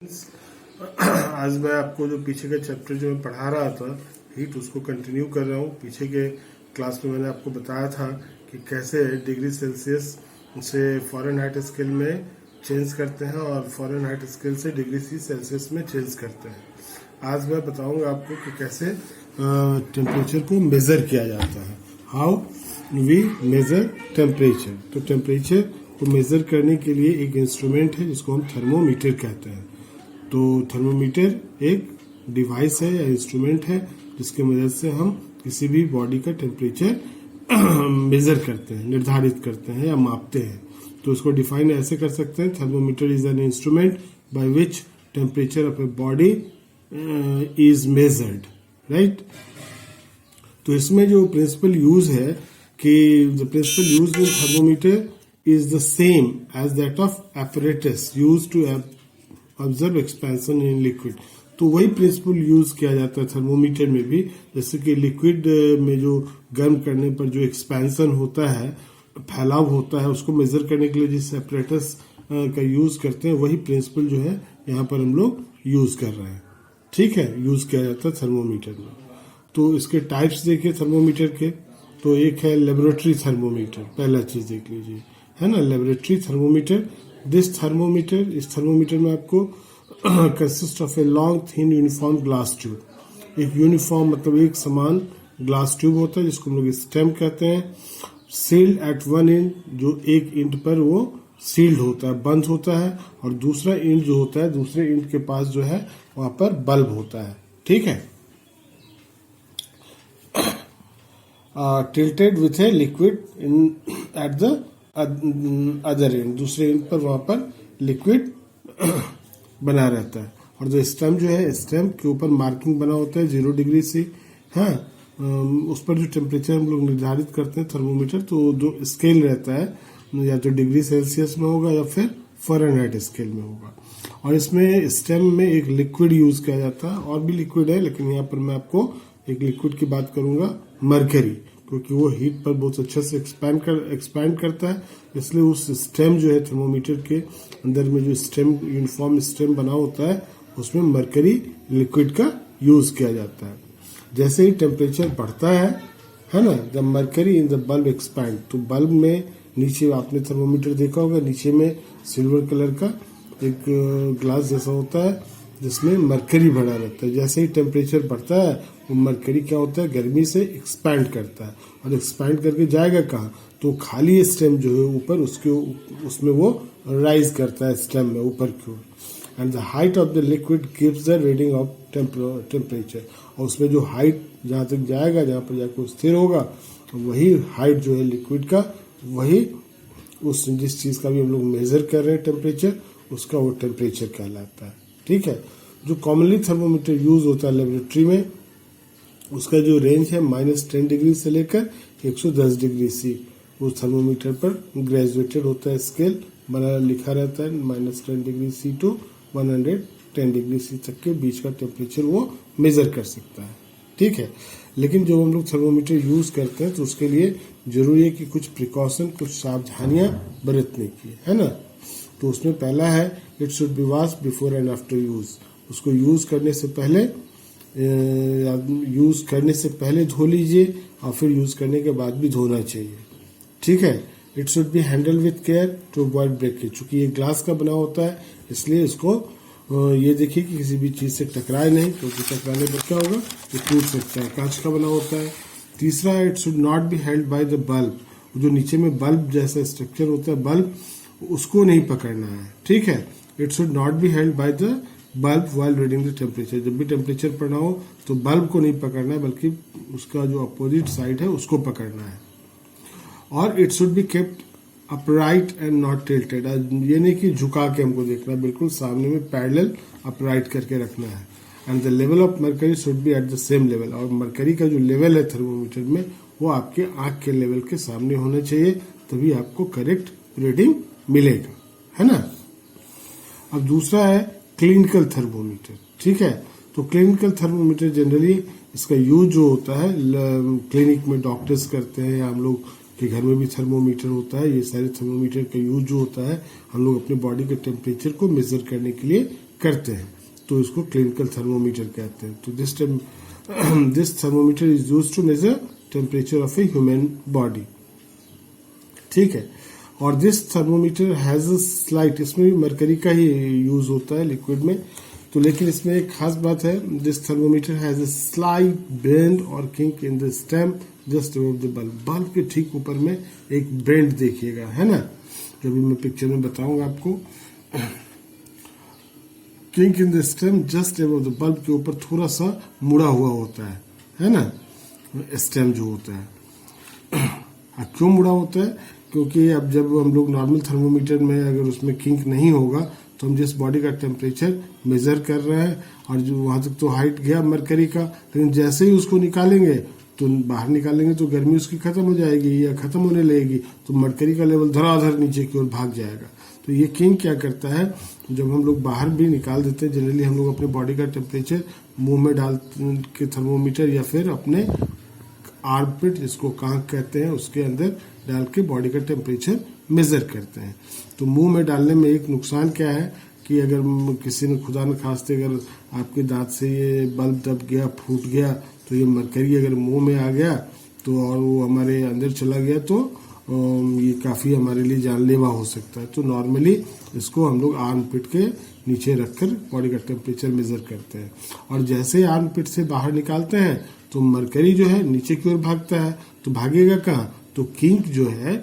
आज मैं आपको जो पीछे का चैप्टर जो मैं पढ़ा रहा था हीट, उसको कंटिन्यू कर रहा हूँ। पीछे के क्लास में मैंने आपको बताया था कि कैसे डिग्री सेल्सियस से फ़ारेनहाइट स्केल में चेंज करते हैं और फ़ारेनहाइट स्केल से डिग्री सेल्सियस में चेंज करते हैं। आज मैं बताऊंगा आपको कि कैसे टेम्परेचर को मेज़र किया जाता है, हाउ वी मेज़र टेम्परेचर। तो टेम्परेचर को मेज़र करने के लिए एक इंस्ट्रूमेंट है जिसको हम थर्मोमीटर कहते हैं। तो थर्मोमीटर एक डिवाइस है या इंस्ट्रूमेंट है जिसकी मदद से हम किसी भी बॉडी का टेम्परेचर मेजर करते हैं, निर्धारित करते हैं या मापते हैं। तो इसको डिफाइन ऐसे कर सकते हैं, thermometer is an instrument by which temperature of a body is measured, right. तो इसमें जो प्रिंसिपल यूज है कि the principle use in thermometer is the same as that of apparatus use to observe expansion in liquid. तो वही principal use किया जाता है थर्मोमीटर में भी। जैसे कि लिक्विड में जो गर्म करने पर जो एक्सपेंशन होता है, फैलाव होता है, उसको मेजर करने के लिए जिस एपरेटस का यूज करते हैं, वही प्रिंसिपल जो है यहाँ पर हम लोग यूज कर रहे हैं। ठीक है, यूज किया जाता है थर्मोमीटर में। तो इसके टाइप्स देखिए थर्मोमीटर के। तो एक है लेबोरेटरी थर्मोमीटर, पहला चीज देख लीजिए, है ना, लेबोरेटरी थर्मोमीटर। इस थर्मोमीटर में आपको consist of a long thin uniform glass tube. एक यूनिफॉर्म मतलब एक समान ग्लास ट्यूब होता है जिसको हम लोग स्टेम कहते हैं। सील्ड एट वन एंड, जो एक एंड पर वो सील्ड होता है, बंद होता है, और दूसरा एंड जो होता है, दूसरे एंड के पास जो है वहां पर बल्ब होता है। ठीक है, tilted with a liquid in at the other and, दूसरे एंड पर वहां पर लिक्विड बना रहता है। और जो स्टेम जो है, स्टेम के ऊपर मार्किंग बना होता है 0 डिग्री से, हाँ, उस पर जो टेम्परेचर हम लोग निर्धारित करते हैं थर्मोमीटर, तो जो स्केल रहता है या तो डिग्री सेल्सियस में होगा या फिर फ़ारेनहाइट स्केल में होगा। और इसमें स्टेम में एक लिक्विड यूज किया जाता है, और भी लिक्विड है, लेकिन यहाँ पर मैं आपको एक लिक्विड की बात करूंगा, मरकरी, क्योंकि वो हीट पर बहुत अच्छे से एक्सपैंड करता है। इसलिए उस स्टेम जो है थर्मोमीटर के अंदर में जो स्टेम, यूनिफॉर्म स्टेम बना होता है, उसमें मरकरी लिक्विड का यूज किया जाता है। जैसे ही टेम्परेचर बढ़ता है ना, the mercury in the bulb expand. तो बल्ब में नीचे आपने थर्मोमीटर देखा होगा, नीचे में सिल्वर कलर का एक ग्लास जैसा होता है जिसमें मरकरी भरा रहता है। जैसे ही टेम्परेचर बढ़ता है, वो मरकरी क्या होता है, गर्मी से एक्सपैंड करता है, और एक्सपैंड करके जाएगा कहाँ, तो खाली स्टेम जो है ऊपर, उसमें वो राइज करता है स्टेम में ऊपर की ओर। And the height of the liquid gives the reading of temperature. और उसमें जो हाइट जहाँ तक जाएगा, जहाँ पर जाकर स्थिर होगा, तो वही हाइट जो है लिक्विड का, वही उस जिस चीज का भी हम लोग मेजर कर रहे हैं टेम्परेचर, उसका वो टेम्परेचर कहलाता है। ठीक है, जो कॉमनली थर्मोमीटर यूज होता है लेबोरेटरी में, उसका जो रेंज है -10 डिग्री से लेकर 110 डिग्री सी। उस थर्मोमीटर पर ग्रेजुएटेड होता है स्केल, बना लिखा रहता है -10 degree C to 110 degree C तक के बीच का टेम्परेचर वो मेजर कर सकता है। ठीक है, लेकिन जब हम लोग थर्मोमीटर यूज करते हैं तो उसके लिए जरूरी है कि कुछ प्रिकॉशन, कुछ सावधानियां बरतने की, है ना। तो उसमें पहला है, it should be wash before and after use. उसको यूज करने से पहले धो लीजिए, और फिर यूज करने के बाद भी धोना चाहिए। ठीक है, it should be handle with care to avoid breakage. चूंकि ये ग्लास का बना होता है, इसलिए इसको ये देखिए कि किसी भी चीज से टकराए नहीं, क्योंकि टकराने पर क्या होगा, ये टूट सकता है। कांच का बना होता है। तीसरा है, it should not be held by the bulb. जो नीचे में बल्ब जैसा स्ट्रक्चर होता है, बल्ब, उसको नहीं पकड़ना है। ठीक है, it should not be held by the bulb while reading the temperature. जब भी टेम्परेचर पढ़ना हो तो बल्ब को नहीं पकड़ना है, बल्कि उसका जो अपोजिट साइड है उसको पकड़ना है। और it should be kept upright and not tilted. ये नहीं कि झुका के हमको देखना है, बिल्कुल सामने में पैरेलल अपराइट करके रखना है। And the level of mercury should be at the same level. और मरकरी का जो लेवल है थर्मोमीटर में, वो आपके आंख के लेवल के सामने होना चाहिए, तभी आपको करेक्ट रीडिंग मिलेगा, है ना। अब दूसरा है क्लिनिकल थर्मोमीटर। ठीक है, तो क्लिनिकल थर्मोमीटर जनरली इसका यूज जो होता है क्लिनिक में डॉक्टर्स करते हैं, या हम लोग के घर में भी थर्मोमीटर होता है। ये सारे थर्मोमीटर का यूज जो होता है, हम लोग अपने बॉडी के टेम्परेचर को मेजर करने के लिए करते हैं, तो इसको क्लिनिकल थर्मोमीटर कहते हैं। तो this thermometer is used to measure temperature of a human body, ठीक है। और this thermometer has a slight, इसमें भी मरकरी का ही यूज होता है लिक्विड में, तो लेकिन इसमें एक खास बात है, this thermometer has a slight bend और kink in the stem just above the bulb, bulb के ठीक ऊपर में एक बेंड देखिएगा, है ना, जो भी मैं पिक्चर में बताऊंगा आपको। Kink in the stem just above the bulb के ऊपर थोड़ा सा मुड़ा हुआ होता है ना, स्टेम जो होता है। क्यों मुड़ा होता है? क्योंकि अब जब हम लोग नॉर्मल थर्मोमीटर में अगर उसमें किंक नहीं होगा तो हम जिस बॉडी का टेम्परेचर मेजर कर रहे हैं और जो वहां तक तो हाइट गया मरकरी का, लेकिन जैसे ही उसको निकालेंगे तो बाहर निकालेंगे तो गर्मी उसकी खत्म हो जाएगी या खत्म होने लगेगी, तो मरकरी का लेवल धड़ाधड़ नीचे की ओर भाग जाएगा। तो ये किंक क्या करता है, जब हम लोग बाहर भी निकाल देते हैं, जनरली हम लोग अपने बॉडी का टेम्परेचर मुंह में डाल के थर्मोमीटर या फिर अपने आर्मपिट जिसको कांक कहते हैं उसके अंदर डाल के बॉडी का टेम्परेचर मेजर करते हैं। तो मुंह में डालने में एक नुकसान क्या है कि अगर किसी ने खुदा न खास्ते अगर आपके दांत से ये बल्ब दब गया, फूट गया, तो ये मरकरी अगर मुंह में आ गया तो और वो हमारे अंदर चला गया तो ये काफ़ी हमारे लिए जानलेवा हो सकता है। तो नॉर्मली इसको हम लोग आर्म पिट के नीचे रखकर बॉडी का टेम्परेचर मेजर करते हैं, और जैसे ही आर्म पिट से बाहर निकालते हैं तो मरकरी जो है नीचे की ओर भागता है, तो भागेगा कहाँ, तो किंक जो है,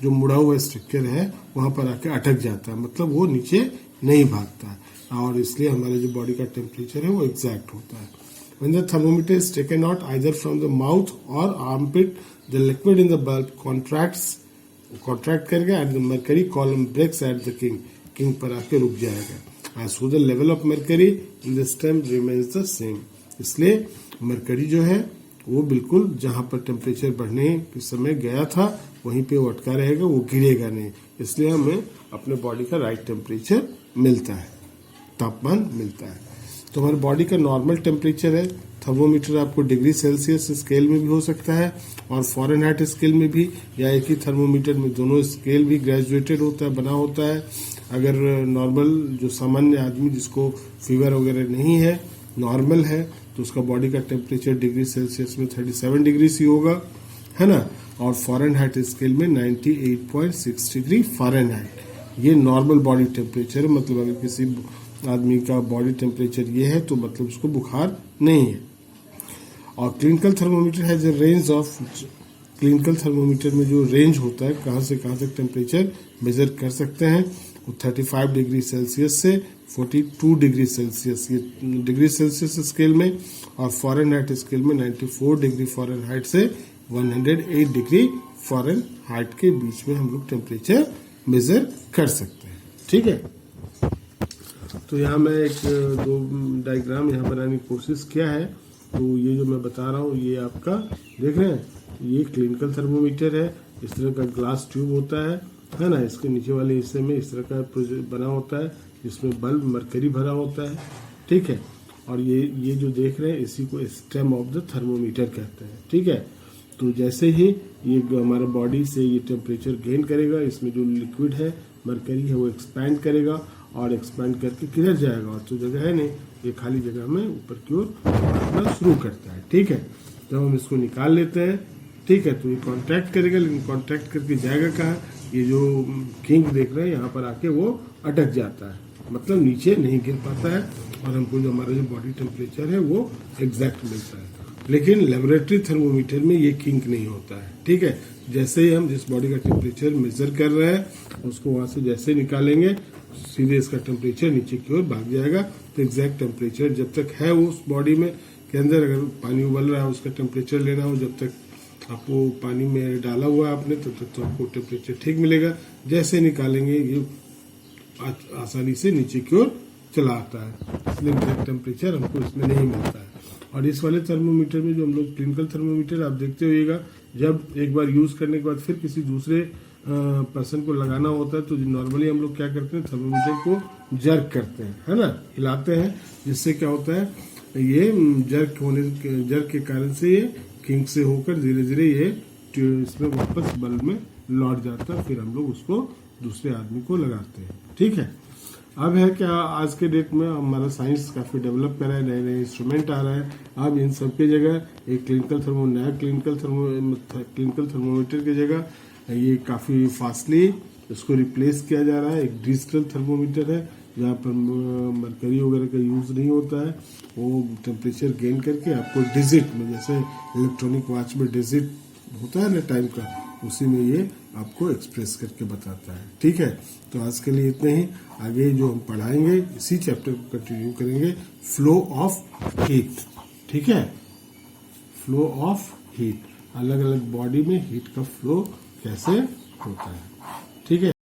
जो मुड़ा हुआ स्ट्रक्चर है वहां पर आके अटक जाता है, मतलब वो नीचे नहीं भागता है, और इसलिए हमारे जो बॉडी का टेम्परेचर है वो एग्जैक्ट होता है। When the thermometer is taken out either from the mouth or armpit, the liquid in the bulb contract करेगा and the mercury column breaks at the king पर आके रुक जाएगा। So the level of mercury in the stem remains the same। इसलिए mercury जो है वो बिल्कुल जहां पर टेम्परेचर बढ़ने के समय गया था वहीं पे वो अटका रहेगा, वो गिरेगा नहीं। इसलिए हमें अपने बॉडी का राइट टेम्परेचर मिलता है, तापमान मिलता है। तो हमारे बॉडी का नॉर्मल टेम्परेचर है, थर्मोमीटर आपको डिग्री सेल्सियस स्केल में भी हो सकता है और फ़ारेनहाइट स्केल में भी, या एक ही थर्मोमीटर में दोनों स्केल भी ग्रेजुएटेड होता है, बना होता है। अगर नॉर्मल जो सामान्य आदमी जिसको फीवर वगैरह नहीं है, नॉर्मल है, तो उसका बॉडी का टेम्परेचर डिग्री सेल्सियस में 37 डिग्री सी होगा, है ना, और फ़ारेनहाइट स्केल में 98.6 डिग्री फ़ारेनहाइट। ये नॉर्मल बॉडी टेम्परेचर है, मतलब अगर किसी आदमी का बॉडी टेम्परेचर ये है तो मतलब उसको बुखार नहीं है। और clinical thermometer has a range of, clinical thermometer में जो रेंज होता है कहाँ से कहाँ तक टेम्परेचर मेजर कर सकते हैं, वो 35 डिग्री सेल्सियस से 42 डिग्री सेल्सियस, ये डिग्री सेल्सियस स्केल में, और फ़ारेनहाइट स्केल में 94 डिग्री फ़ारेनहाइट से 108 डिग्री फ़ारेनहाइट के बीच में हम लोग टेम्परेचर मेजर कर सकते हैं, ठीक है। तो यहाँ मैं एक दो डायग्राम यहाँ बनाने की कोशिश किया है। तो ये जो मैं बता रहा हूँ ये आपका देख रहे हैं, ये क्लिनिकल थर्मोमीटर है, इस तरह का ग्लास ट्यूब होता है ना, इसके नीचे वाले हिस्से में इस तरह का बना होता है जिसमें बल्ब मरकरी भरा होता है, ठीक है। और ये जो देख रहे हैं इसी को स्टेम ऑफ द थर्मोमीटर कहते हैं, ठीक है। तो जैसे ही ये हमारा बॉडी से ये टेम्परेचर गेन करेगा, इसमें जो लिक्विड है मरकरी है वो एक्सपैंड करेगा, और एक्सपैंड करके किधर जाएगा, और तो जगह है नहीं, ये खाली जगह में ऊपर की ओर भागना शुरू करता है, ठीक है। जब हम इसको निकाल लेते हैं, ठीक है, तो ये कॉन्ट्रैक्ट करेगा, लेकिन कॉन्ट्रैक्ट करके जाएगा कहाँ, ये जो किंक देख रहे हैं यहाँ पर आके वो अटक जाता है, मतलब नीचे नहीं गिर पाता है, और हमको जो हमारा जो बॉडी टेम्परेचर है वो एग्जैक्ट मिलता है। लेकिन लेबोरेटरी थर्मोमीटर में ये किंक नहीं होता है, ठीक है। जैसे ही हम जिस बॉडी का टेम्परेचर मेजर कर रहे हैं उसको वहां से जैसे निकालेंगे सीधे इसका टेम्परेचर नीचे की ओर भाग जाएगा। तो एग्जैक्ट टेम्परेचर जब तक है उस बॉडी में के अंदर, अगर पानी उबल रहा है उसका टेम्परेचर लेना हो, जब तक आपको पानी में डाला हुआ है आपने तब तक तो आपको टेम्परेचर ठीक मिलेगा। जैसे निकालेंगे ये आसानी से नीचे की ओर चला आता है, इसलिए एग्जैक्ट टेम्परेचर हमको इसमें नहीं मिलता है। और इस वाले थर्मोमीटर में जो हम लोग क्लिनिकल थर्मोमीटर आप देखते होइएगा, जब एक बार यूज करने के बाद फिर किसी दूसरे पर्सन को लगाना होता है तो नॉर्मली हम लोग क्या करते हैं, थर्मोमीटर को जर्क करते हैं, है ना, हिलाते हैं, जिससे क्या होता है ये जर्क के कारण से ये किंक से होकर धीरे धीरे ये इसमें वापस बल्ब में लौट जाता है, फिर हम लोग उसको दूसरे आदमी को लगाते हैं, ठीक है। अब है क्या, आज के डेट में हमारा साइंस काफी डेवलप कर रहा है, नए नए इंस्ट्रूमेंट आ रहा है। अब इन सब की जगह एक नया क्लिनिकल थर्मोमीटर की जगह ये काफी फास्टली इसको रिप्लेस किया जा रहा है। एक डिजिटल थर्मोमीटर है जहाँ पर मरकरी वगैरह का यूज नहीं होता है, वो टेम्परेचर गेन करके आपको डिजिट में, जैसे इलेक्ट्रॉनिक वॉच में डिजिट होता है ना टाइम का, उसी में ये आपको एक्सप्रेस करके बताता है। ठीक है, तो आज के लिए इतना ही। आगे जो हम पढ़ाएंगे इसी चैप्टर को कंटिन्यू करेंगे, फ्लो ऑफ हीट। ठीक है, फ्लो ऑफ हीट, अलग अलग बॉडी में हीट का फ्लो कैसे होता है। ठीक है।